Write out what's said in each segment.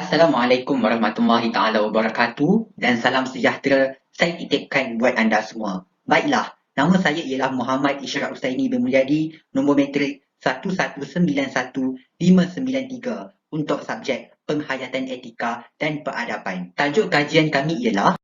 Assalamualaikum warahmatullahi taala wabarakatuh dan salam sejahtera saya titipkan buat anda semua. Baiklah, nama saya ialah Muhammad Ishraq Husaini bin Mulyadi, nombor matrik 1191593 untuk subjek Penghayatan Etika dan Peradaban. Tajuk kajian kami ialah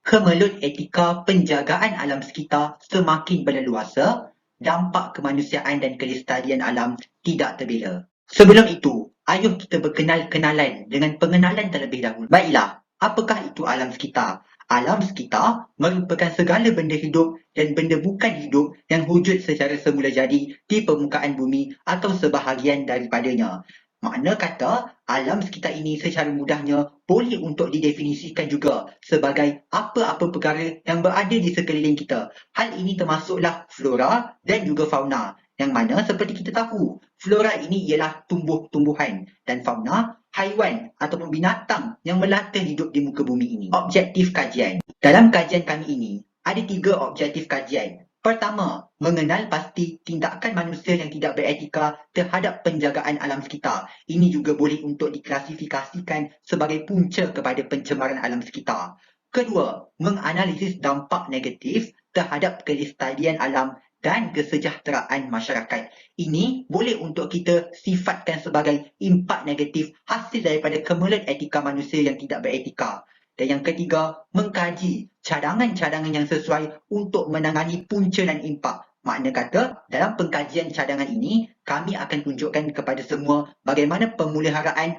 Kemelut Etika Penjagaan Alam Sekitar Semakin Berleluasa, Dampak Kemanusiaan dan Kelestarian Alam Tidak Terbela. Sebelum itu, ayuh kita berkenal-kenalan dengan pengenalan terlebih dahulu. Baiklah, apakah itu alam sekitar? Alam sekitar merupakan segala benda hidup dan benda bukan hidup yang wujud secara semula jadi di permukaan bumi atau sebahagian daripadanya. Makna kata, alam sekitar ini secara mudahnya boleh untuk didefinisikan juga sebagai apa-apa perkara yang berada di sekeliling kita. Hal ini termasuklah flora dan juga fauna. Yang mana seperti kita tahu, flora ini ialah tumbuh-tumbuhan dan fauna haiwan ataupun binatang yang melata hidup di muka bumi ini. Objektif kajian. Dalam kajian kami ini, ada 3 objektif kajian. Pertama, mengenal pasti tindakan manusia yang tidak beretika terhadap penjagaan alam sekitar. Ini juga boleh untuk diklasifikasikan sebagai punca kepada pencemaran alam sekitar. Kedua, menganalisis dampak negatif terhadap kelestarian alam dan kesejahteraan masyarakat. Ini boleh untuk kita sifatkan sebagai impak negatif hasil daripada kemelut etika manusia yang tidak beretika. Dan yang ketiga, mengkaji cadangan-cadangan yang sesuai untuk menangani punca dan impak. Makna kata, dalam pengkajian cadangan ini, kami akan tunjukkan kepada semua bagaimana pemeliharaan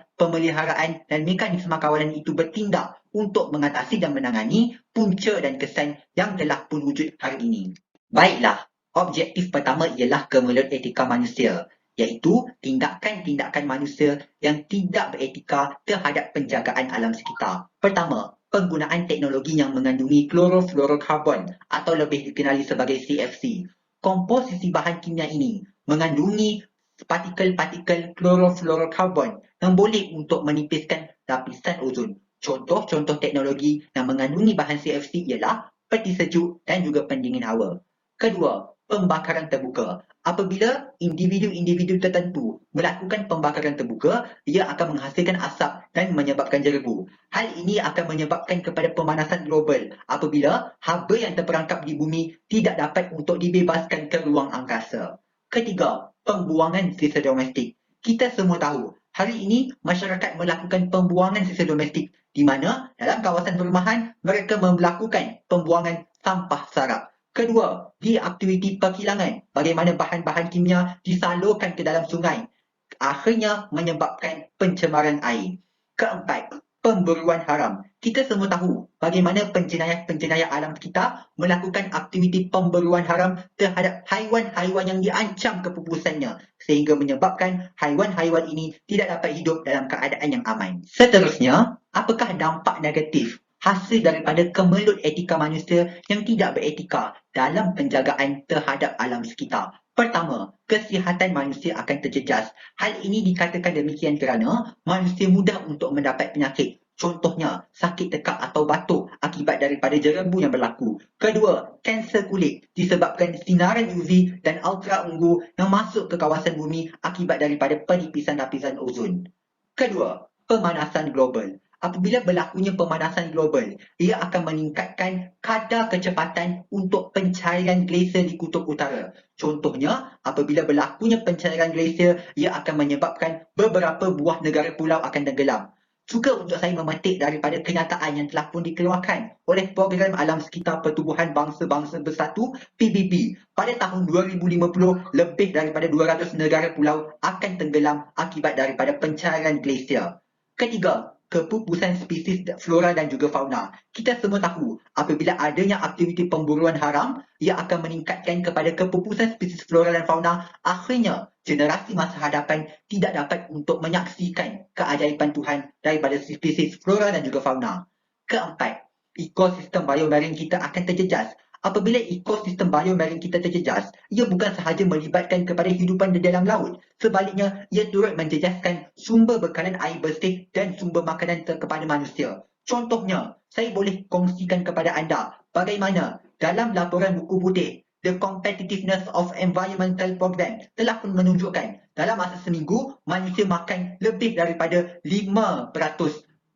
dan mekanisme kawalan itu bertindak untuk mengatasi dan menangani punca dan kesan yang telah pun wujud hari ini. Baiklah, objektif pertama ialah kemelut etika manusia, iaitu tindakan-tindakan manusia yang tidak beretika terhadap penjagaan alam sekitar. Pertama, penggunaan teknologi yang mengandungi klorofluorokarbon atau lebih dikenali sebagai CFC. Komposisi bahan kimia ini mengandungi partikel-partikel klorofluorokarbon yang boleh untuk menipiskan lapisan ozon. Contoh-contoh teknologi yang mengandungi bahan CFC ialah peti sejuk dan juga pendingin hawa. Kedua, pembakaran terbuka. Apabila individu-individu tertentu melakukan pembakaran terbuka, ia akan menghasilkan asap dan menyebabkan jerebu. Hal ini akan menyebabkan kepada pemanasan global apabila haba yang terperangkap di bumi tidak dapat untuk dibebaskan ke ruang angkasa. Ketiga, pembuangan sisa domestik. Kita semua tahu, hari ini masyarakat melakukan pembuangan sisa domestik di mana dalam kawasan perumahan mereka melakukan pembuangan sampah sarap. Kedua, di aktiviti perkilangan, bagaimana bahan-bahan kimia disalurkan ke dalam sungai, akhirnya menyebabkan pencemaran air. Keempat, pemburuan haram. Kita semua tahu bagaimana penjenayah-penjenayah alam kita melakukan aktiviti pemburuan haram terhadap haiwan-haiwan yang diancam kepupusannya sehingga menyebabkan haiwan-haiwan ini tidak dapat hidup dalam keadaan yang aman. Seterusnya, apakah dampak negatif hasil daripada kemelut etika manusia yang tidak beretika dalam penjagaan terhadap alam sekitar? Pertama, kesihatan manusia akan terjejas. Hal ini dikatakan demikian kerana manusia mudah untuk mendapat penyakit. Contohnya, sakit tekak atau batuk akibat daripada jerebu yang berlaku. Kedua, kanser kulit disebabkan sinaran UV dan ultra ungu yang masuk ke kawasan bumi akibat daripada penipisan lapisan ozon. Kedua, pemanasan global. Apabila berlakunya pemanasan global, ia akan meningkatkan kadar kecepatan untuk pencairan glasier di kutub utara. Contohnya, apabila berlakunya pencairan glasier, ia akan menyebabkan beberapa buah negara pulau akan tenggelam. Juga untuk saya memetik daripada kenyataan yang telah pun dikeluarkan oleh Program Alam Sekitar Pertubuhan Bangsa-Bangsa Bersatu PBB. Pada tahun 2050, lebih daripada 200 negara pulau akan tenggelam akibat daripada pencairan glasier. Ketiga, kepupusan spesies flora dan juga fauna. Kita semua tahu, apabila adanya aktiviti pemburuan haram, ia akan meningkatkan kepada kepupusan spesies flora dan fauna. Akhirnya, generasi masa hadapan tidak dapat untuk menyaksikan keajaiban Tuhan daripada spesies flora dan juga fauna. Keempat, ekosistem biomarin kita akan terjejas. Apabila ekosistem biomarin kita terjejas, ia bukan sahaja melibatkan kepada hidupan di dalam laut. Sebaliknya, ia turut menjejaskan sumber bekalan air bersih dan sumber makanan kepada manusia. Contohnya, saya boleh kongsikan kepada anda bagaimana dalam laporan buku putih The Competitiveness of Environmental Program telah pun menunjukkan dalam masa seminggu, manusia makan lebih daripada 5%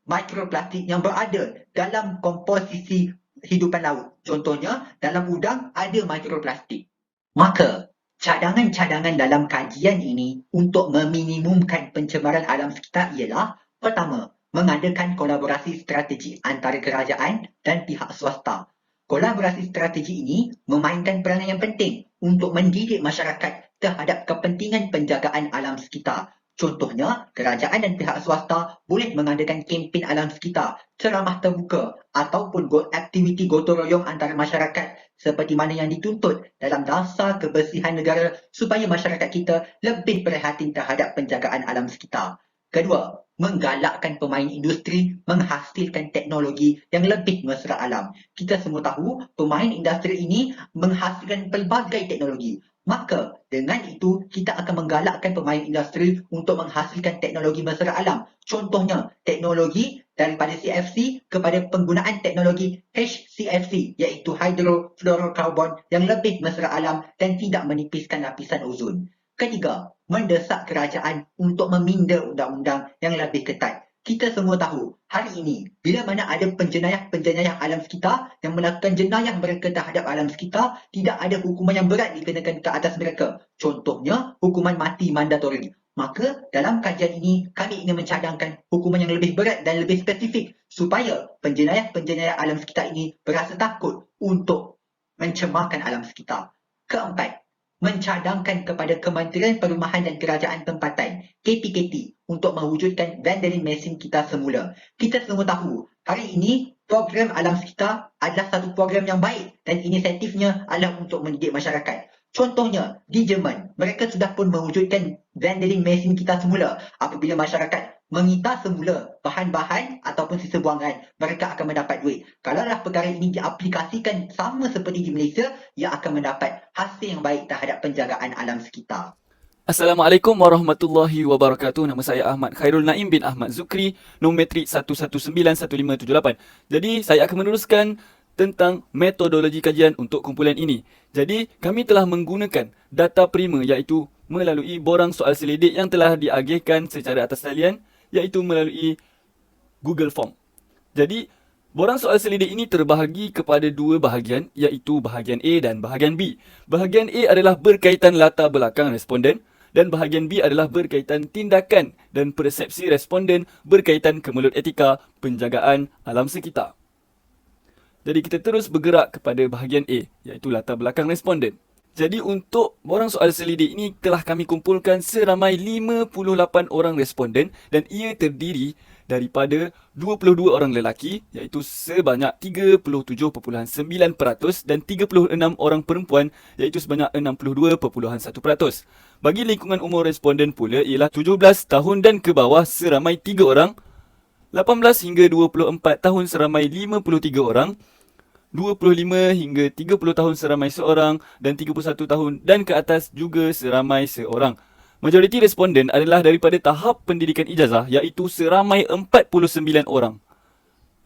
mikroplastik yang berada dalam komposisi hidupan laut. Contohnya, dalam udang ada mikroplastik. Maka, cadangan-cadangan dalam kajian ini untuk meminimumkan pencemaran alam sekitar ialah: pertama, mengadakan kolaborasi strategi antara kerajaan dan pihak swasta. Kolaborasi strategi ini memainkan peranan yang penting untuk mendidik masyarakat terhadap kepentingan penjagaan alam sekitar. Contohnya, kerajaan dan pihak swasta boleh mengadakan kempen alam sekitar, ceramah terbuka ataupun aktiviti gotong royong antara masyarakat seperti mana yang dituntut dalam Dasar Kebersihan Negara supaya masyarakat kita lebih prihatin terhadap penjagaan alam sekitar. Kedua, menggalakkan pemain industri menghasilkan teknologi yang lebih mesra alam. Kita semua tahu pemain industri ini menghasilkan pelbagai teknologi. Maka dengan itu kita akan menggalakkan pemain industri untuk menghasilkan teknologi mesra alam. Contohnya teknologi daripada CFC kepada penggunaan teknologi HCFC iaitu hydrofluorocarbon yang lebih mesra alam dan tidak menipiskan lapisan ozon. Ketiga, mendesak kerajaan untuk meminda undang-undang yang lebih ketat. Kita semua tahu, hari ini, bila mana ada penjenayah-penjenayah alam sekitar yang melakukan jenayah mereka terhadap alam sekitar, tidak ada hukuman yang berat dikenakan ke atas mereka. Contohnya, hukuman mati mandatori. Maka, dalam kajian ini, kami ingin mencadangkan hukuman yang lebih berat dan lebih spesifik supaya penjenayah-penjenayah alam sekitar ini berasa takut untuk mencemarkan alam sekitar. Keempat, mencadangkan kepada Kementerian Perumahan dan Kerajaan Tempatan KPKT untuk mewujudkan vending mesin kita semula. Kita semua tahu, hari ini program alam sekitar adalah satu program yang baik dan inisiatifnya adalah untuk mendidik masyarakat. Contohnya, di Jerman, mereka sudah pun mewujudkan vending mesin kita semula. Apabila masyarakat mengita semula bahan-bahan ataupun sisa buangan, mereka akan mendapat duit. Kalaulah perkara ini diaplikasikan sama seperti di Malaysia, ia akan mendapat hasil yang baik terhadap penjagaan alam sekitar. Assalamualaikum warahmatullahi wabarakatuh. Nama saya Ahmad Khairul Naim bin Ahmad Zukri, nombor metrik 1191578. Jadi, saya akan meneruskan tentang metodologi kajian untuk kumpulan ini. Jadi, kami telah menggunakan data prima iaitu melalui borang soal selidik yang telah diagihkan secara atas talian iaitu melalui Google Form. Jadi, borang soal selidik ini terbahagi kepada dua bahagian iaitu bahagian A dan bahagian B. Bahagian A adalah berkaitan latar belakang responden dan bahagian B adalah berkaitan tindakan dan persepsi responden berkaitan kemelut etika penjagaan alam sekitar. Jadi kita terus bergerak kepada bahagian A iaitu latar belakang responden. Jadi untuk borang soal selidik ini telah kami kumpulkan seramai 58 orang responden dan ia terdiri daripada 22 orang lelaki iaitu sebanyak 37.9% dan 36 orang perempuan iaitu sebanyak 62.1%. Bagi lingkungan umur responden pula ialah 17 tahun dan ke bawah seramai 3 orang, 18 hingga 24 tahun seramai 53 orang, 25 hingga 30 tahun seramai seorang dan 31 tahun dan ke atas juga seramai seorang. Majoriti responden adalah daripada tahap pendidikan ijazah iaitu seramai 49 orang.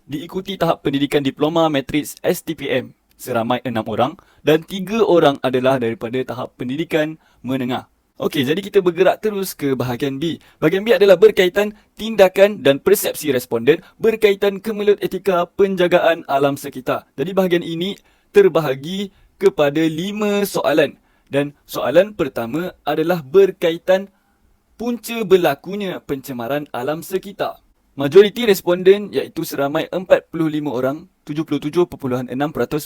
Diikuti tahap pendidikan diploma matriks STPM seramai 6 orang dan 3 orang adalah daripada tahap pendidikan menengah. Okey, jadi kita bergerak terus ke bahagian B. Bahagian B adalah berkaitan tindakan dan persepsi responden berkaitan kemelut etika penjagaan alam sekitar. Jadi bahagian ini terbahagi kepada 5 soalan. Dan soalan pertama adalah berkaitan punca berlakunya pencemaran alam sekitar. Majoriti responden iaitu seramai 45 orang, 77.6%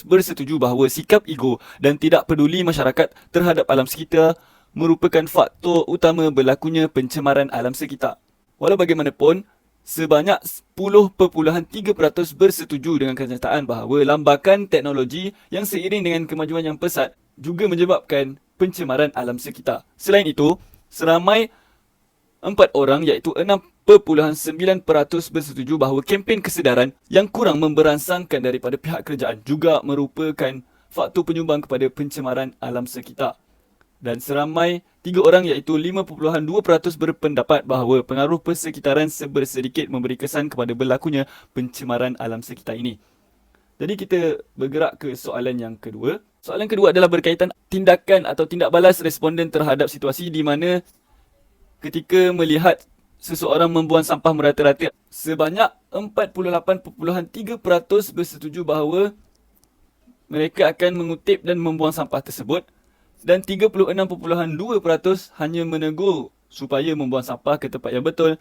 bersetuju bahawa sikap ego dan tidak peduli masyarakat terhadap alam sekitar merupakan faktor utama berlakunya pencemaran alam sekitar. Walau bagaimanapun, sebanyak 10.3% bersetuju dengan kenyataan bahawa lambakan teknologi yang seiring dengan kemajuan yang pesat juga menyebabkan pencemaran alam sekitar. Selain itu, seramai 4 orang iaitu 6.9% bersetuju bahawa kempen kesedaran yang kurang memberansangkan daripada pihak kerajaan juga merupakan faktor penyumbang kepada pencemaran alam sekitar. Dan seramai 3 orang iaitu 5.2% berpendapat bahawa pengaruh persekitaran sebersedikit memberi kesan kepada berlakunya pencemaran alam sekitar ini. Jadi kita bergerak ke soalan yang kedua. Soalan kedua adalah berkaitan tindakan atau tindak balas responden terhadap situasi di mana ketika melihat seseorang membuang sampah merata-rata, sebanyak 48.3% bersetuju bahawa mereka akan mengutip dan membuang sampah tersebut dan 36.2% hanya menegur supaya membuang sampah ke tempat yang betul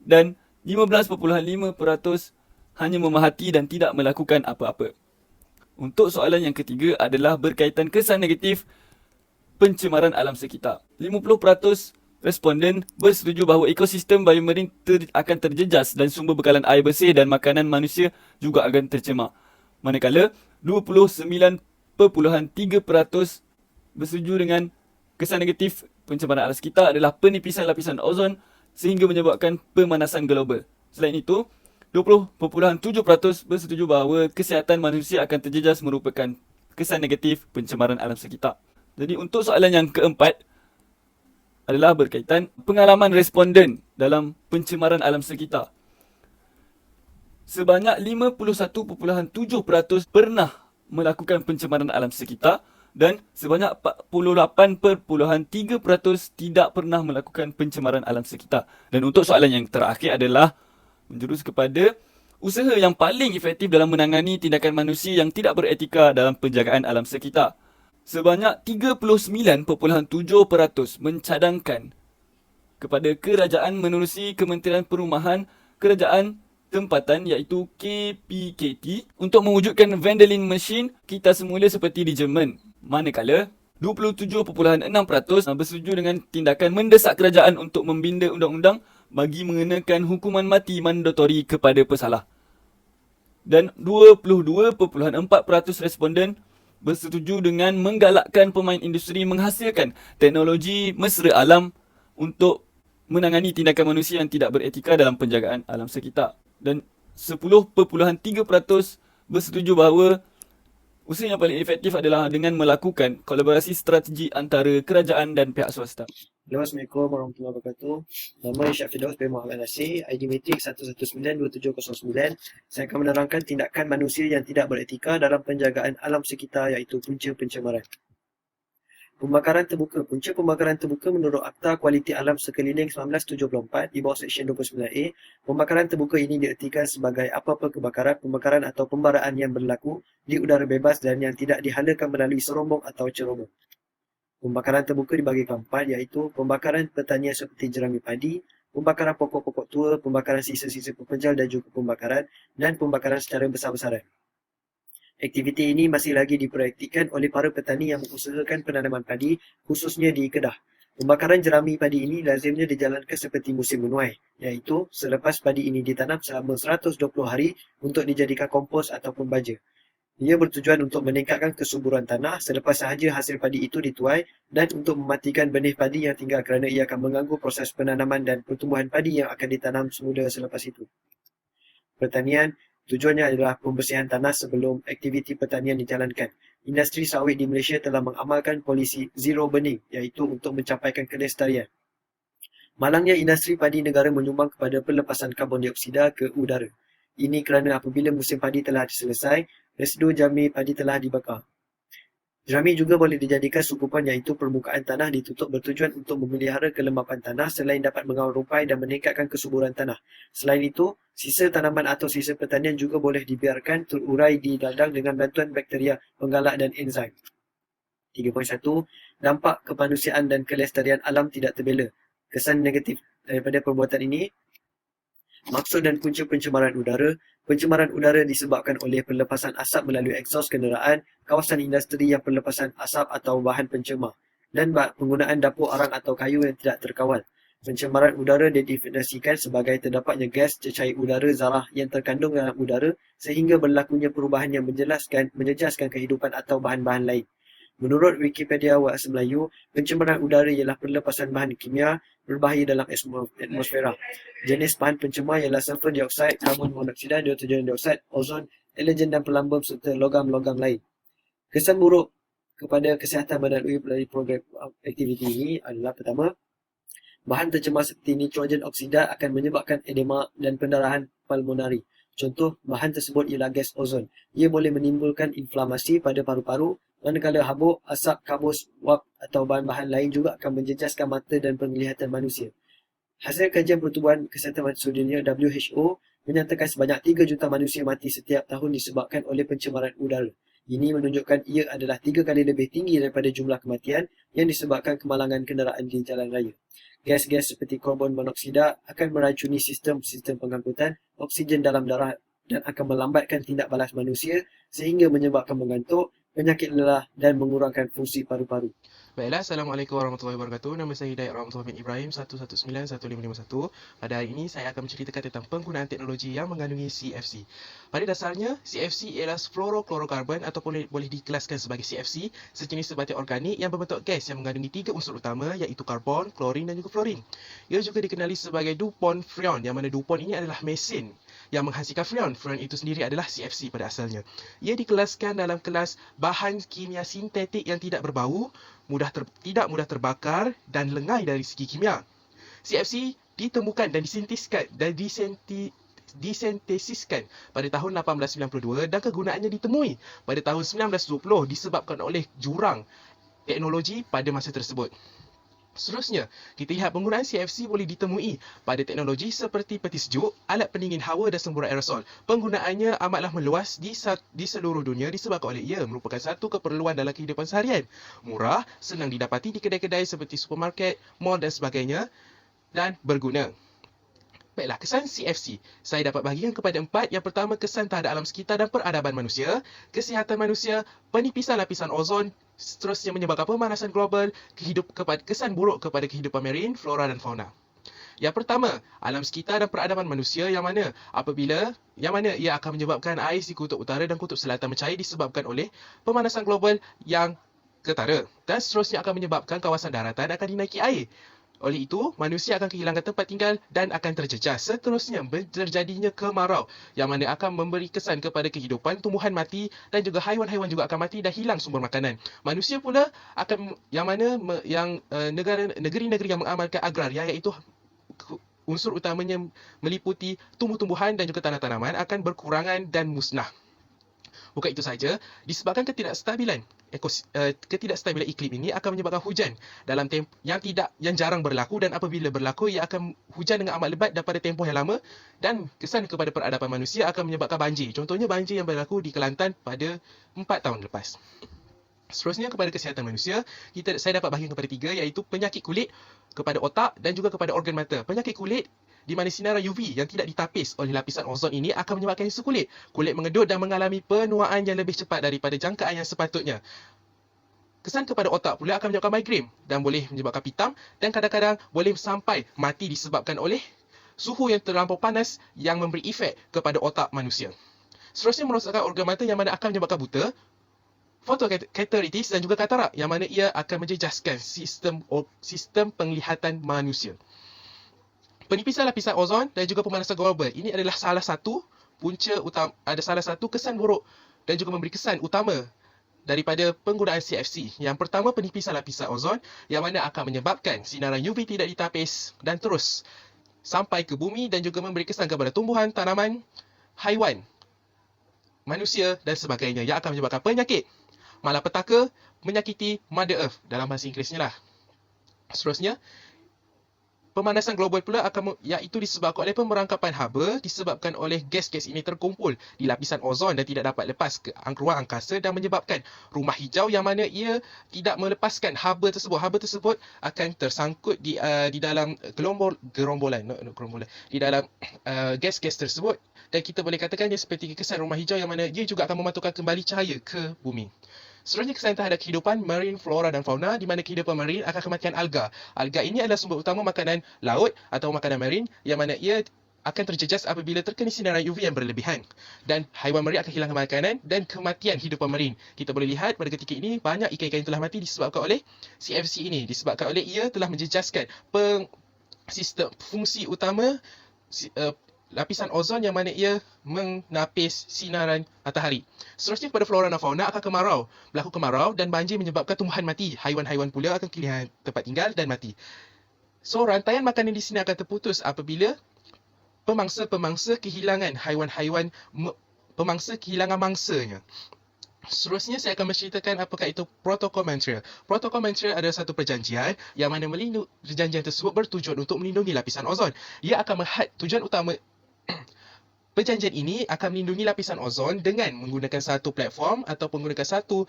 dan 15.5% hanya memahati dan tidak melakukan apa-apa. Untuk soalan yang ketiga adalah berkaitan kesan negatif pencemaran alam sekitar. 50% responden bersetuju bahawa ekosistem biomarin akan terjejas dan sumber bekalan air bersih dan makanan manusia juga akan tercemar. Manakala 29.3% bersetuju dengan kesan negatif pencemaran alam sekitar adalah penipisan lapisan ozon sehingga menyebabkan pemanasan global. Selain itu, 20.7% bersetuju bahawa kesihatan manusia akan terjejas merupakan kesan negatif pencemaran alam sekitar. Jadi untuk soalan yang keempat adalah berkaitan pengalaman responden dalam pencemaran alam sekitar. Sebanyak 51.7% pernah melakukan pencemaran alam sekitar dan sebanyak 48.3% tidak pernah melakukan pencemaran alam sekitar. Dan untuk soalan yang terakhir adalah menjurus kepada usaha yang paling efektif dalam menangani tindakan manusia yang tidak beretika dalam penjagaan alam sekitar. Sebanyak 39.7% mencadangkan kepada kerajaan menerusi Kementerian Perumahan Kerajaan Tempatan iaitu KPKT untuk mewujudkan vending machine kita semula seperti di Jerman. Manakala 27.6% bersetuju dengan tindakan mendesak kerajaan untuk membina undang-undang bagi mengenakan hukuman mati mandatori kepada pesalah. Dan 22.4% responden bersetuju dengan menggalakkan pemain industri menghasilkan teknologi mesra alam untuk menangani tindakan manusia yang tidak beretika dalam penjagaan alam sekitar. Dan 10.3% bersetuju bahawa usaha yang paling efektif adalah dengan melakukan kolaborasi strategi antara kerajaan dan pihak swasta. Assalamualaikum warahmatullahi wabarakatuh. Nama Syed Firdaus bin Muhammad Nasir, ID Matrik 1192709. Saya akan menerangkan tindakan manusia yang tidak beretika dalam penjagaan alam sekitar iaitu punca pencemaran. Pembakaran terbuka. Punca pembakaran terbuka menurut Akta Kualiti Alam Sekeliling 1974 di bawah Seksyen 29A. Pembakaran terbuka ini diartikan sebagai apa-apa kebakaran, pembakaran atau pembaraan yang berlaku di udara bebas dan yang tidak dihalakan melalui serombong atau cerobong. Pembakaran terbuka dibagi ke empat iaitu pembakaran pertanian seperti jerami padi, pembakaran pokok-pokok tua, pembakaran sisa-sisa pepejal dan juga pembakaran dan pembakaran secara besar-besaran. Aktiviti ini masih lagi dipraktikkan oleh para petani yang mengusahakan penanaman padi, khususnya di Kedah. Pembakaran jerami padi ini lazimnya dijalankan seperti musim menuai, iaitu selepas padi ini ditanam selama 120 hari untuk dijadikan kompos ataupun baja. Ia bertujuan untuk meningkatkan kesuburan tanah selepas sahaja hasil padi itu dituai dan untuk mematikan benih padi yang tinggal kerana ia akan mengganggu proses penanaman dan pertumbuhan padi yang akan ditanam semula selepas itu. Pertanian tujuannya adalah pembersihan tanah sebelum aktiviti pertanian dijalankan. Industri sawit di Malaysia telah mengamalkan polisi zero burning iaitu untuk mencapaikan kelestarian. Malangnya industri padi negara menyumbang kepada pelepasan karbon dioksida ke udara. Ini kerana apabila musim padi telah selesai, residu jerami padi telah dibakar. Jerami juga boleh dijadikan sukupan iaitu permukaan tanah ditutup bertujuan untuk memelihara kelembapan tanah selain dapat mengawal rumpai dan meningkatkan kesuburan tanah. Selain itu, sisa tanaman atau sisa pertanian juga boleh dibiarkan terurai di ladang dengan bantuan bakteria penggalak dan enzim. 3.1. Dampak kemanusiaan dan kelestarian alam tidak terbela. Kesan negatif daripada perbuatan ini. Maksud dan punca pencemaran udara. Pencemaran udara disebabkan oleh pelepasan asap melalui egsos kenderaan, kawasan industri yang pelepasan asap atau bahan pencemar, dan penggunaan dapur arang atau kayu yang tidak terkawal. Pencemaran udara didefinisikan sebagai terdapatnya gas cecair udara zarah yang terkandung dalam udara sehingga berlakunya perubahan yang menjejaskan kehidupan atau bahan-bahan lain. Menurut Wikipedia Bahasa Melayu, pencemaran udara ialah pelepasan bahan kimia berbahaya dalam atmosfera. Jenis bahan pencemar ialah sulfur dioksida, karbon monoksida, nitrogen dioksida, ozon, halogen dan pelambung serta logam-logam lain. Kesan buruk kepada kesihatan melalui program aktiviti ini adalah pertama, bahan tercemar seperti nitrogen oksida akan menyebabkan edema dan pendarahan pulmonari. Contoh, bahan tersebut ialah gas ozon. Ia boleh menimbulkan inflamasi pada paru-paru, manakala habuk, asap, kabus, wap atau bahan-bahan lain juga akan menjejaskan mata dan penglihatan manusia. Hasil kajian Pertubuhan Kesihatan Sedunia WHO menyatakan sebanyak 3 juta manusia mati setiap tahun disebabkan oleh pencemaran udara. Ini menunjukkan ia adalah 3 kali lebih tinggi daripada jumlah kematian yang disebabkan kemalangan kenderaan di jalan raya. Gas-gas seperti karbon monoksida akan meracuni sistem pengangkutan oksigen dalam darah dan akan melambatkan tindak balas manusia sehingga menyebabkan mengantuk, penyakit lelah dan mengurangkan fungsi paru-paru. Baiklah, Assalamualaikum warahmatullahi wabarakatuh. Nama saya Hidayat Rahmatullah bin Ibrahim, 1191551. Pada hari ini, saya akan menceritakan tentang penggunaan teknologi yang mengandungi CFC. Pada dasarnya, CFC ialah fluorochlorocarbon ataupun boleh dikelaskan sebagai CFC, sejenis sebatik organik yang berbentuk gas yang mengandungi 3 unsur utama iaitu karbon, klorin dan juga fluorin. Ia juga dikenali sebagai DuPont freon, yang mana DuPont ini adalah mesin yang menghasilkan freon. Freon itu sendiri adalah CFC pada asalnya. Ia dikelaskan dalam kelas bahan kimia sintetik yang tidak berbau, tidak mudah terbakar dan lengai dari segi kimia. CFC ditemukan dan disintesiskan pada tahun 1892 dan kegunaannya ditemui pada tahun 1920 disebabkan oleh jurang teknologi pada masa tersebut. Seterusnya, kita lihat penggunaan CFC boleh ditemui pada teknologi seperti peti sejuk, alat pendingin hawa dan semburan aerosol. Penggunaannya amatlah meluas di seluruh dunia disebabkan oleh ia merupakan satu keperluan dalam kehidupan seharian. Murah, senang didapati di kedai-kedai seperti supermarket, mall dan sebagainya dan berguna. Baiklah, kesan CFC. Saya dapat bahagikan kepada 4. Yang pertama, kesan terhadap alam sekitar dan peradaban manusia, kesihatan manusia, penipisan lapisan ozon, seterusnya menyebabkan pemanasan global, kesan buruk kepada kehidupan marin, flora dan fauna. Yang pertama, alam sekitar dan peradaban manusia yang mana ia akan menyebabkan ais di kutub utara dan kutub selatan mencair disebabkan oleh pemanasan global yang ketara, dan seterusnya akan menyebabkan kawasan daratan akan dinaiki air. Oleh itu, manusia akan kehilangan tempat tinggal dan akan terjejas. Seterusnya, terjadinya kemarau yang mana akan memberi kesan kepada kehidupan, tumbuhan mati dan juga haiwan-haiwan juga akan mati dan hilang sumber makanan. Manusia pula akan negeri-negeri yang mengamalkan agraria iaitu unsur utamanya meliputi tumbuh-tumbuhan dan juga tanah-tanaman akan berkurangan dan musnah. Bukan itu saja, disebabkan ketidakstabilan iklim ini akan menyebabkan hujan dalam tempoh yang jarang berlaku, dan apabila berlaku ia akan hujan dengan amat lebat daripada tempoh yang lama, dan kesan kepada peradaban manusia akan menyebabkan banjir. Contohnya banjir yang berlaku di Kelantan pada 4 tahun lepas. Seterusnya kepada kesihatan manusia, saya dapat bahagikan kepada 3 iaitu penyakit kulit, kepada otak dan juga kepada organ mata. Penyakit kulit di mana sinaran UV yang tidak ditapis oleh lapisan ozon ini akan menyebabkan kanser kulit. Kulit mengedut dan mengalami penuaan yang lebih cepat daripada jangkaan yang sepatutnya. Kesan kepada otak pula akan menyebabkan migrain dan boleh menyebabkan pitam dan kadang-kadang boleh sampai mati disebabkan oleh suhu yang terlampau panas yang memberi efek kepada otak manusia. Seterusnya, merosakkan organ mata yang mana akan menyebabkan buta, fotokateritis dan juga katarak yang mana ia akan menjejaskan sistem penglihatan manusia. Penipisan lapisan ozon dan juga pemanasan global ini adalah salah satu kesan buruk dan juga memberi kesan utama daripada penggunaan CFC. Yang pertama, penipisan lapisan ozon yang mana akan menyebabkan sinaran UV tidak ditapis dan terus sampai ke bumi dan juga memberi kesan kepada tumbuhan, tanaman, haiwan, manusia dan sebagainya yang akan menyebabkan penyakit malapetaka, menyakiti Mother Earth dalam bahasa Inggerisnya lah. Seterusnya, pemanasan global pula iaitu disebabkan oleh pemerangkapan haba disebabkan oleh gas-gas ini terkumpul di lapisan ozon dan tidak dapat lepas ke ruang angkasa dan menyebabkan rumah hijau yang mana ia tidak melepaskan haba tersebut. Haba tersebut akan tersangkut di dalam gerombolan di dalam gas-gas tersebut, dan kita boleh katakan dia seperti kesan rumah hijau yang mana ia juga akan memantulkan kembali cahaya ke bumi. Seterusnya, kesan terhadap kehidupan marine, flora dan fauna di mana kehidupan marine akan kematian alga. Alga ini adalah sumber utama makanan laut atau makanan marine yang mana ia akan terjejas apabila terkena sinaran UV yang berlebihan. Dan haiwan marine akan kehilangan makanan dan kematian hidupan marine. Kita boleh lihat pada ketika ini banyak ikan-ikan yang telah mati disebabkan oleh CFC ini. Disebabkan oleh ia telah menjejaskan fungsi utama lapisan ozon yang mana ia menapis sinaran matahari. Seterusnya, kepada flora dan fauna akan berlaku kemarau dan banjir menyebabkan tumbuhan mati. Haiwan-haiwan pula akan kehilangan tempat tinggal dan mati. So, rantaian makanan di sini akan terputus apabila pemangsa-pemangsa kehilangan haiwan-haiwan pemangsa kehilangan mangsanya. Seterusnya saya akan menceritakan apakah itu protokol Montreal. Protokol Montreal adalah satu perjanjian yang mana perjanjian tersebut bertujuan untuk melindungi lapisan ozon. Ia akan tujuan utama perjanjian ini akan melindungi lapisan ozon dengan menggunakan satu platform atau menggunakan satu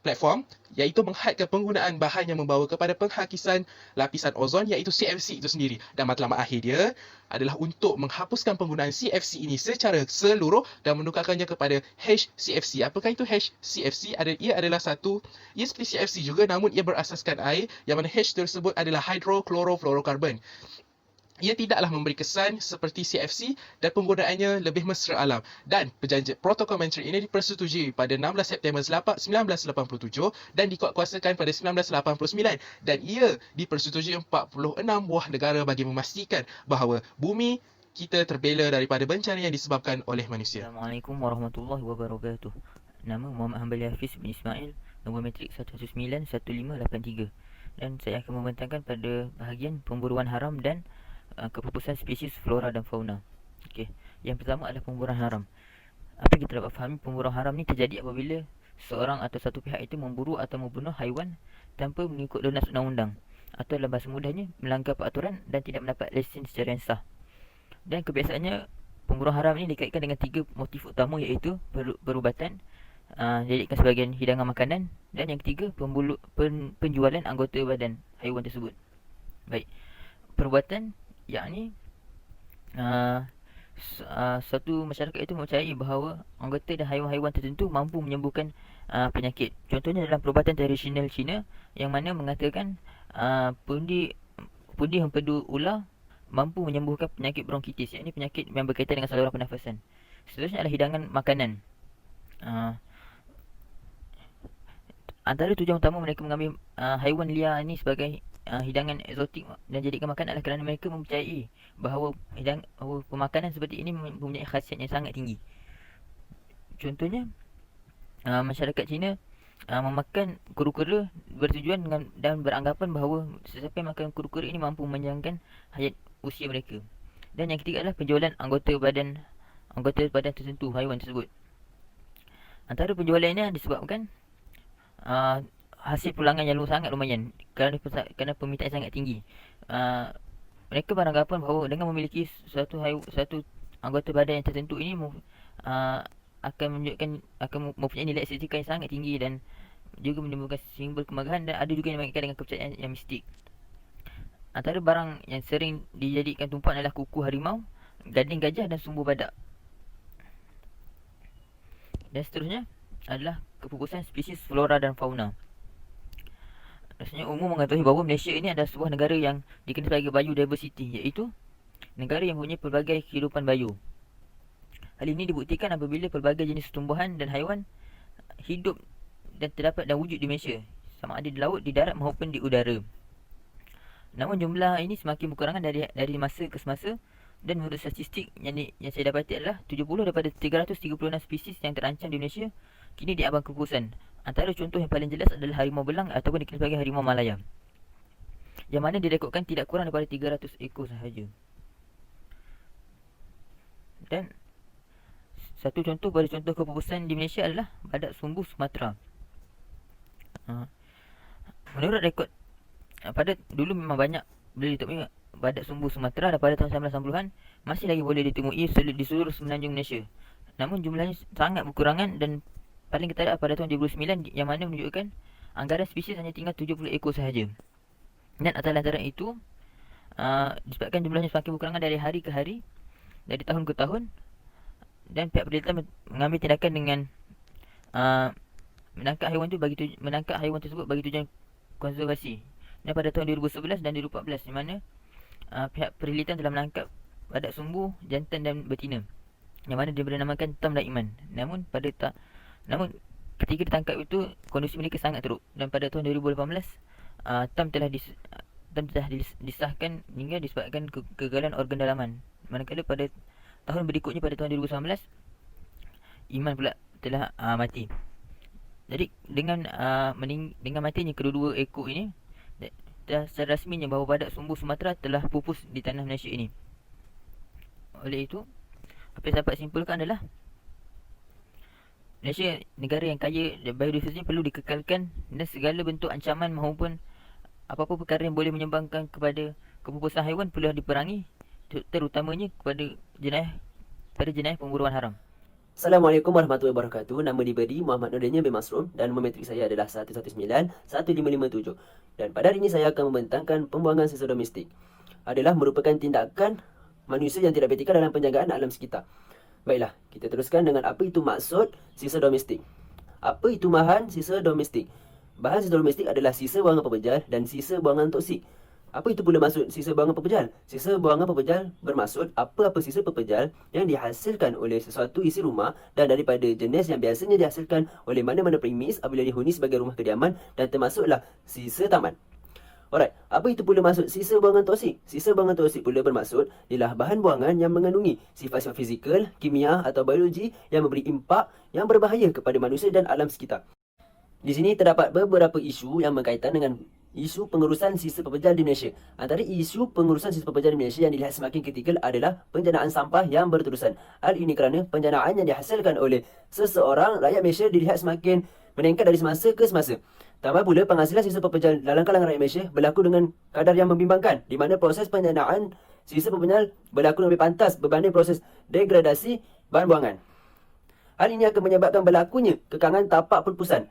platform iaitu menghadkan penggunaan bahan yang membawa kepada penghakisan lapisan ozon iaitu CFC itu sendiri. Dan matlamat akhir dia adalah untuk menghapuskan penggunaan CFC ini secara seluruh dan menukarkannya kepada HCFC. Apakah itu HCFC? Ia adalah ia seperti CFC juga namun ia berasaskan air yang mana H tersebut adalah hydrochlorofluorocarbon. Ia tidaklah memberi kesan seperti CFC dan penggunaannya lebih mesra alam. Dan perjanjian protokol Montreal ini dipersetujui pada 16 September 1987 dan dikuatkuasakan pada 1989 dan ia dipersetujui 46 buah negara bagi memastikan bahawa bumi kita terbela daripada bencana yang disebabkan oleh manusia. Assalamualaikum warahmatullahi wabarakatuh. Nama Muhammad Hambali Hafiz bin Ismail, nombor matrik 1191583 dan saya akan membentangkan pada bahagian pemburuan haram dan kepupusan spesies flora dan fauna. Okey, yang pertama adalah pemburuan haram. Apa yang kita dapat fahami, pemburuan haram ni terjadi apabila seorang atau satu pihak itu memburu atau membunuh haiwan tanpa mengikut lunas undang-undang atau dalam bahasa mudahnya melanggar peraturan dan tidak mendapat lesen secara yang sah. Dan kebiasaannya pemburuan haram ini dikaitkan dengan 3 motif utama iaitu perubatan, dijadikan sebagian hidangan makanan dan yang ketiga penjualan anggota badan haiwan tersebut. Baik, perubatan yakni satu masyarakat itu mempercayai bahawa anggota dan haiwan-haiwan tertentu mampu menyembuhkan penyakit. Contohnya dalam perubatan tradisional Cina yang mana mengatakan pundi empedu ular mampu menyembuhkan penyakit bronkitis, yakni penyakit yang berkaitan dengan saluran pernafasan. Seterusnya adalah hidangan makanan. Antara tujuan utama mereka mengambil haiwan liar ini sebagai hidangan eksotik dan jadikan makan adalah kerana mereka mempercayai bahawa pemakanan seperti ini mempunyai khasiat yang sangat tinggi. Contohnya, masyarakat Cina memakan kura-kura bertujuan dan beranggapan bahawa sesiapa yang makan kura-kura ini mampu memanjangkan hayat usia mereka. Dan yang ketiga adalah penjualan anggota badan tertentu haiwan tersebut. Antara penjualan ini disebabkan hasil pulangan yang sangat lumayan kerana permintaan sangat tinggi. Mereka beranggapan bahawa dengan memiliki satu anggota badan yang tertentu ini akan mempunyai nilai estetika yang sangat tinggi dan juga menimbulkan simbol kemagahan, dan ada juga yang mengaitkan dengan kepercayaan yang mistik. Antara barang yang sering dijadikan tumpuan adalah kuku harimau, gading gajah dan sumbu badak. Dan seterusnya adalah kepupusan spesies flora dan fauna. Rasanya umum mengetahui bahawa Malaysia ini adalah sebuah negara yang dikenal sebagai biodiversity, iaitu negara yang mempunyai pelbagai kehidupan bayu. Hal ini dibuktikan apabila pelbagai jenis tumbuhan dan haiwan hidup dan terdapat dan wujud di Malaysia, sama ada di laut, di darat maupun di udara. Namun jumlah ini semakin berkurangan dari masa ke semasa, dan menurut statistik yang saya dapati adalah 70 daripada 336 spesies yang terancam di Malaysia kini diambang kepupusan. Antara contoh yang paling jelas adalah harimau belang ataupun dikenal sebagai harimau Malaya, yang mana direkodkan tidak kurang daripada 300 ekor sahaja. Dan satu contoh pada contoh kepupusan di Malaysia adalah badak sumbu Sumatera. Menurut rekod, pada dulu memang banyak boleh ditemui badak sumbu Sumatera, dan pada tahun 1990-an masih lagi boleh ditemui di seluruh semenanjung Malaysia. Namun jumlahnya sangat berkurangan dan paling ketara pada tahun 2009 yang mana menunjukkan anggaran spesies hanya tinggal 70 ekor sahaja. Dan atas lantaran itu disebabkan jumlahnya semakin berkurangan dari hari ke hari, dari tahun ke tahun, dan pihak penelitian mengambil tindakan dengan menangkap haiwan tersebut bagi tujuan konservasi. Dan pada tahun 2011 dan 2014 di mana pihak penelitian telah menangkap badak sumbu jantan dan betina yang mana dia bernamakan Tam dan Iman. Namun ketika ditangkap itu kondisi mereka sangat teruk, dan pada tahun 2018 Tam telah disahkan hingga disebabkan kegagalan organ dalaman. Manakala pada tahun berikutnya pada tahun 2019 Iman pula telah mati. Jadi dengan matinya kedua-dua ekor ini, secara rasminya bahawa badak sumbu Sumatera telah pupus di tanah Malaysia ini. Oleh itu, apa yang saya dapat simpulkan adalah Malaysia negara yang kaya biodiversiti perlu dikekalkan dan segala bentuk ancaman maupun apa-apa perkara yang boleh menyumbangkan kepada kepupusan haiwan perlu diperangi, terutamanya pada jenayah pemburuan haram. Assalamualaikum warahmatullahi wabarakatuh. Nama diberi Muhammad Nurdin bin Masrum dan nombor metrik saya adalah 119-1557. Dan pada hari ini saya akan membentangkan pembuangan sisa domestik adalah merupakan tindakan manusia yang tidak beretika dalam penjagaan alam sekitar. Baiklah, kita teruskan dengan apa itu maksud sisa domestik. Apa itu bahan sisa domestik? Bahan sisa domestik adalah sisa buangan pepejal dan sisa buangan toksik. Apa itu pula maksud sisa buangan pepejal? Sisa buangan pepejal bermaksud apa-apa sisa pepejal yang dihasilkan oleh sesuatu isi rumah dan daripada jenis yang biasanya dihasilkan oleh mana-mana premis apabila dihuni sebagai rumah kediaman dan termasuklah sisa taman. Alright, apa itu pula maksud sisa buangan toksik? Sisa buangan toksik pula bermaksud ialah bahan buangan yang mengandungi sifat-sifat fizikal, kimia atau biologi yang memberi impak yang berbahaya kepada manusia dan alam sekitar. Di sini terdapat beberapa isu yang berkaitan dengan isu pengurusan sisa pepejal di Malaysia. Antara isu pengurusan sisa pepejal di Malaysia yang dilihat semakin kritikal adalah penjanaan sampah yang berterusan. Hal ini kerana penjanaan yang dihasilkan oleh seseorang rakyat Malaysia dilihat semakin meningkat dari semasa ke semasa. Tambah pula penghasilan sisa pepejal dalam kalangan rakyat Malaysia berlaku dengan kadar yang membimbangkan, di mana proses penjanaan sisa pepejal berlaku lebih pantas berbanding proses degradasi bahan buangan. Hal ini akan menyebabkan berlakunya kekangan tapak perpusan.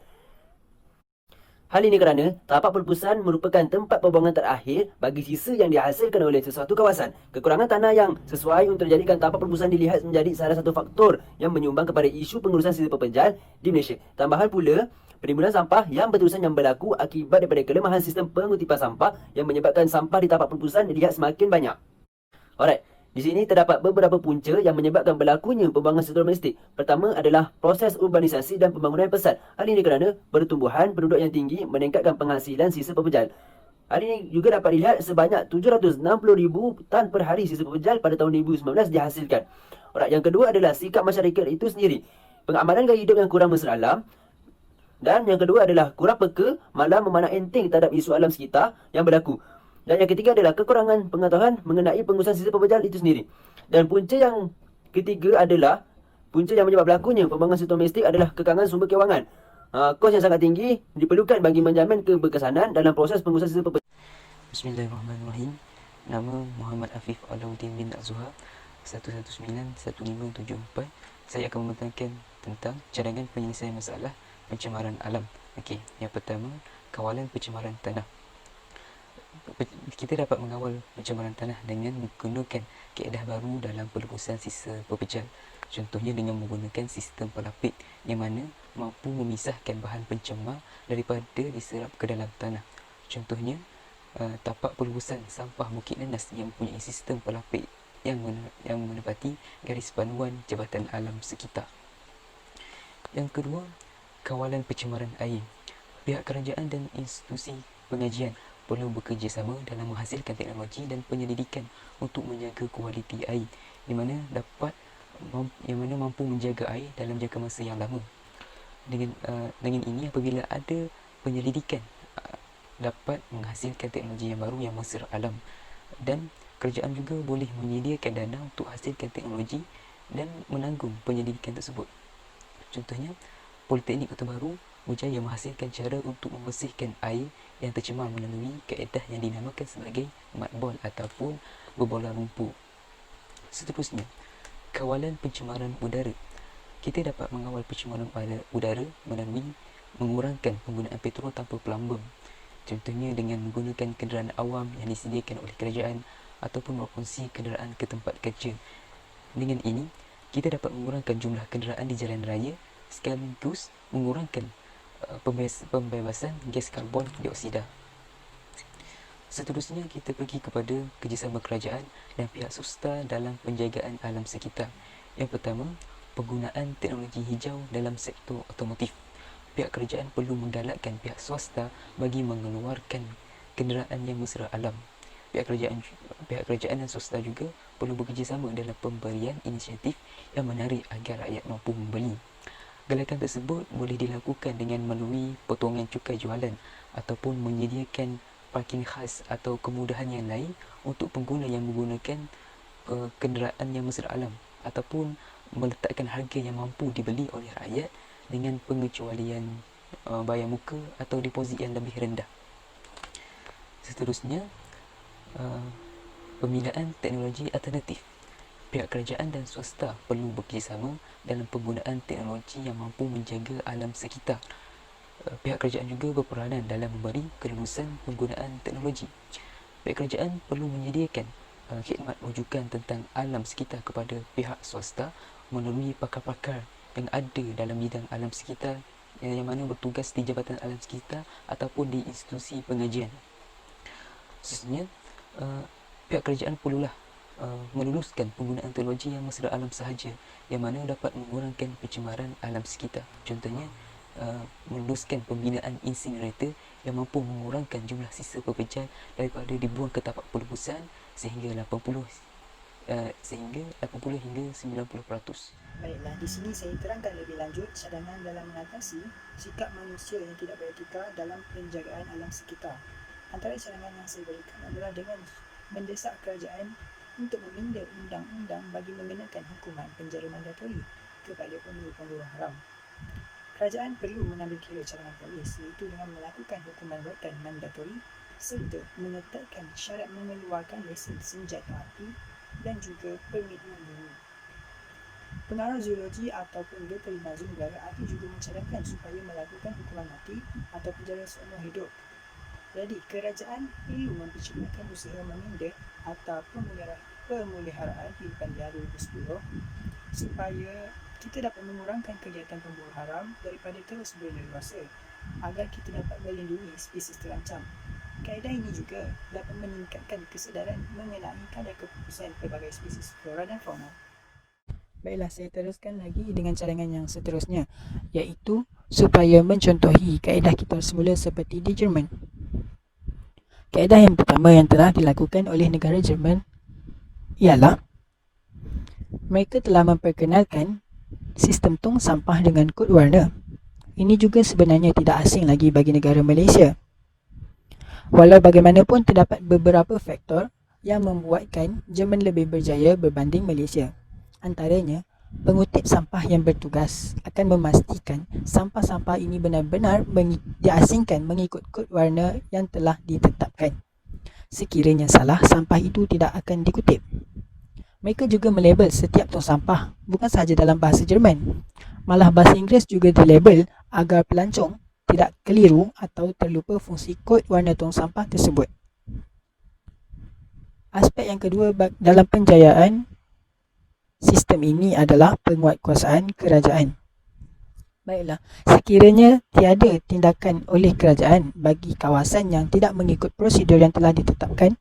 Hal ini kerana tapak perpusan merupakan tempat pembuangan terakhir bagi sisa yang dihasilkan oleh sesuatu kawasan. Kekurangan tanah yang sesuai untuk menjadikan tapak perpusan dilihat menjadi salah satu faktor yang menyumbang kepada isu pengurusan sisa pepejal di Malaysia. Tambahan pula, penimbunan sampah yang berterusan yang berlaku akibat daripada kelemahan sistem pengutipan sampah yang menyebabkan sampah di tapak perpusan dilihat semakin banyak. Alright. Di sini terdapat beberapa punca yang menyebabkan berlakunya pembuangan sisa domestik. Pertama adalah proses urbanisasi dan pembangunan yang pesat. Hal ini kerana pertumbuhan penduduk yang tinggi meningkatkan penghasilan sisa pepejal. Hal ini juga dapat dilihat sebanyak 760,000 tan per hari sisa pepejal pada tahun 2019 dihasilkan. Alright, yang kedua adalah sikap masyarakat itu sendiri. Pengamalan gaya hidup yang kurang mesra alam. Dan yang kedua adalah kurang peka malah memandang enteng terhadap isu alam sekitar yang berlaku. Dan yang ketiga adalah kekurangan pengetahuan mengenai pengurusan sisa pepejal itu sendiri. Dan punca yang ketiga adalah punca yang menyebab berlakunya pembuangan sisa domestik adalah kekangan sumber kewangan. Kos yang sangat tinggi diperlukan bagi menjamin keberkesanan dalam proses pengurusan sisa pepejal. Bismillahirrahmanirrahim. Nama Muhammad Afif Alauddin bin Azhar 1191574. Saya akan membentangkan tentang cadangan penyelesaian masalah pencemaran alam. Okey, yang pertama, kawalan pencemaran tanah. Kita dapat mengawal pencemaran tanah dengan menggunakan kaedah baru dalam pelurusan sisa pepejal. Contohnya dengan menggunakan sistem pelapik yang mana mampu memisahkan bahan pencemar daripada diserap ke dalam tanah. Contohnya, tapak pelurusan sampah Bukit Nenas yang mempunyai sistem pelapik yang menepati garis panduan Jabatan Alam Sekitar. Yang kedua, kawalan pencemaran air. Pihak kerajaan dan institusi pengajian perlu bekerjasama dalam menghasilkan teknologi dan penyelidikan untuk menjaga kualiti air di mana mampu menjaga air dalam jangka masa yang lama. Dengan ini, apabila ada penyelidikan dapat menghasilkan teknologi yang baru yang mesra alam, dan kerajaan juga boleh menyediakan dana untuk hasilkan teknologi dan menanggung penyelidikan tersebut. Contohnya, Politeknik Kota Baru berjaya menghasilkan cara untuk membersihkan air yang tercemar melalui kaedah yang dinamakan sebagai mudball ataupun berbola lumpur. Seterusnya, kawalan pencemaran udara. Kita dapat mengawal pencemaran udara melalui mengurangkan penggunaan petrol tanpa pelambung. Contohnya dengan menggunakan kenderaan awam yang disediakan oleh kerajaan ataupun berkongsi kenderaan ke tempat kerja. Dengan ini, kita dapat mengurangkan jumlah kenderaan di jalan raya sekaligus mengurangkan pembebasan gas karbon dioksida. Seterusnya, kita pergi kepada kerjasama kerajaan dan pihak swasta dalam penjagaan alam sekitar. Yang pertama, penggunaan teknologi hijau dalam sektor otomotif. Pihak kerajaan perlu menggalakkan pihak swasta bagi mengeluarkan kenderaan yang mesra alam. Pihak kerajaan dan swasta juga perlu bekerjasama dalam pemberian inisiatif yang menarik agar rakyat mampu membeli. Galakan tersebut boleh dilakukan dengan melalui potongan cukai jualan ataupun menyediakan parking khas atau kemudahan yang lain untuk pengguna yang menggunakan kenderaan yang mesra alam ataupun meletakkan harga yang mampu dibeli oleh rakyat dengan pengecualian bayar muka atau deposit yang lebih rendah. Seterusnya, pembinaan teknologi alternatif. Pihak kerajaan dan swasta perlu bekerjasama dalam penggunaan teknologi yang mampu menjaga alam sekitar. Pihak kerajaan juga berperanan dalam memberi kelulusan penggunaan teknologi. Pihak kerajaan perlu menyediakan khidmat rujukan tentang alam sekitar kepada pihak swasta melalui pakar-pakar yang ada dalam bidang alam sekitar yang mana bertugas di Jabatan Alam Sekitar ataupun di institusi pengajian. Khususnya, pihak kerajaan perlulah meluluskan penggunaan teknologi yang mesra alam sahaja yang mana dapat mengurangkan pencemaran alam sekitar. Contohnya, meluluskan pembinaan insinerator yang mampu mengurangkan jumlah sisa pekerjaan daripada dibuang ke tapak pelubusan sehingga 80 hingga 90%. Baiklah, di sini saya terangkan lebih lanjut cadangan dalam mengatasi sikap manusia yang tidak beretika dalam penjagaan alam sekitar. Antara cadangan yang saya berikan adalah dengan mendesak kerajaan untuk meminda undang-undang bagi mengenakan hukuman penjara mandatori kepada pemburu haram. Kerajaan perlu mengambil kira cadangan polis iaitu dengan melakukan hukuman rotan mandatori serta menetapkan syarat mengeluarkan lesen senjata api dan juga permit memburu. Pengarah zoologi ataupun veteriner negara ada juga mencadangkan supaya melakukan hukuman mati atau penjara seumur hidup. Jadi, kerajaan perlu mempercepatkan usaha meminda atau pemeliharaan hidupan liar 2010 supaya kita dapat mengurangkan kegiatan pemburu haram daripada terus berleluasa agar kita dapat melindungi spesies terancam. Kaedah ini juga dapat meningkatkan kesedaran mengenai kadar keputusan pelbagai spesies flora dan fauna. Baiklah, saya teruskan lagi dengan cadangan yang seterusnya, iaitu supaya mencontohi kaedah kita semula seperti di Jerman. Kaedah yang pertama yang telah dilakukan oleh negara Jerman ialah mereka telah memperkenalkan sistem tong sampah dengan kod warna. Ini juga sebenarnya tidak asing lagi bagi negara Malaysia. Walau bagaimanapun terdapat beberapa faktor yang membuatkan Jerman lebih berjaya berbanding Malaysia. Antaranya, pengutip sampah yang bertugas akan memastikan sampah-sampah ini benar-benar diasingkan mengikut kod warna yang telah ditetapkan. Sekiranya salah, sampah itu tidak akan dikutip. Mereka juga melabel setiap tong sampah, bukan sahaja dalam bahasa Jerman. Malah bahasa Inggeris juga dilabel agar pelancong tidak keliru atau terlupa fungsi kod warna tong sampah tersebut. Aspek yang kedua dalam penjayaan sistem ini adalah penguatkuasaan kerajaan. Baiklah, sekiranya tiada tindakan oleh kerajaan bagi kawasan yang tidak mengikut prosedur yang telah ditetapkan,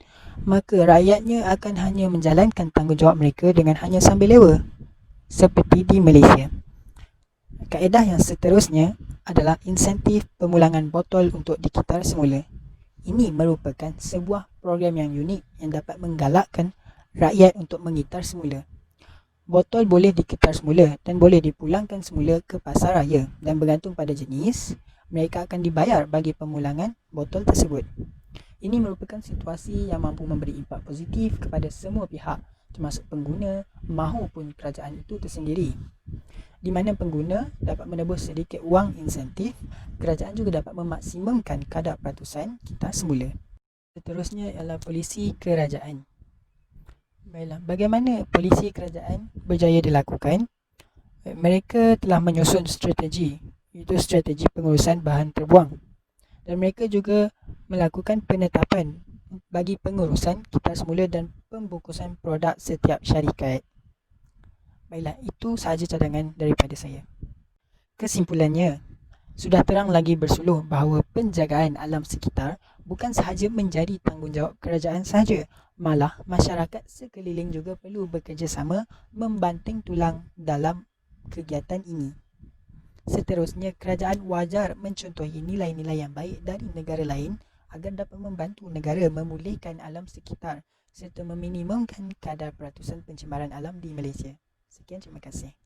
maka rakyatnya akan hanya menjalankan tanggungjawab mereka dengan hanya sambil lewa, seperti di Malaysia. Kaedah yang seterusnya adalah insentif pemulangan botol untuk dikitar semula. Ini merupakan sebuah program yang unik yang dapat menggalakkan rakyat untuk mengitar semula. Botol boleh dikitar semula dan boleh dipulangkan semula ke pasar raya dan bergantung pada jenis, mereka akan dibayar bagi pemulangan botol tersebut. Ini merupakan situasi yang mampu memberi impak positif kepada semua pihak, termasuk pengguna mahupun kerajaan itu tersendiri. Di mana pengguna dapat menebus sedikit wang insentif, kerajaan juga dapat memaksimumkan kadar peratusan kitar semula. Seterusnya ialah polisi kerajaan. Baiklah, bagaimana polisi kerajaan berjaya dilakukan? Mereka telah menyusun strategi, iaitu strategi pengurusan bahan terbuang. Dan mereka juga melakukan penetapan bagi pengurusan kitar semula dan pembungkusan produk setiap syarikat. Baiklah, itu sahaja cadangan daripada saya. Kesimpulannya, sudah terang lagi bersuluh bahawa penjagaan alam sekitar bukan sahaja menjadi tanggungjawab kerajaan sahaja, malah masyarakat sekeliling juga perlu bekerjasama membanting tulang dalam kegiatan ini. Seterusnya, kerajaan wajar mencontohi nilai-nilai yang baik dari negara lain agar dapat membantu negara memulihkan alam sekitar serta meminimumkan kadar peratusan pencemaran alam di Malaysia. Sekian, terima kasih.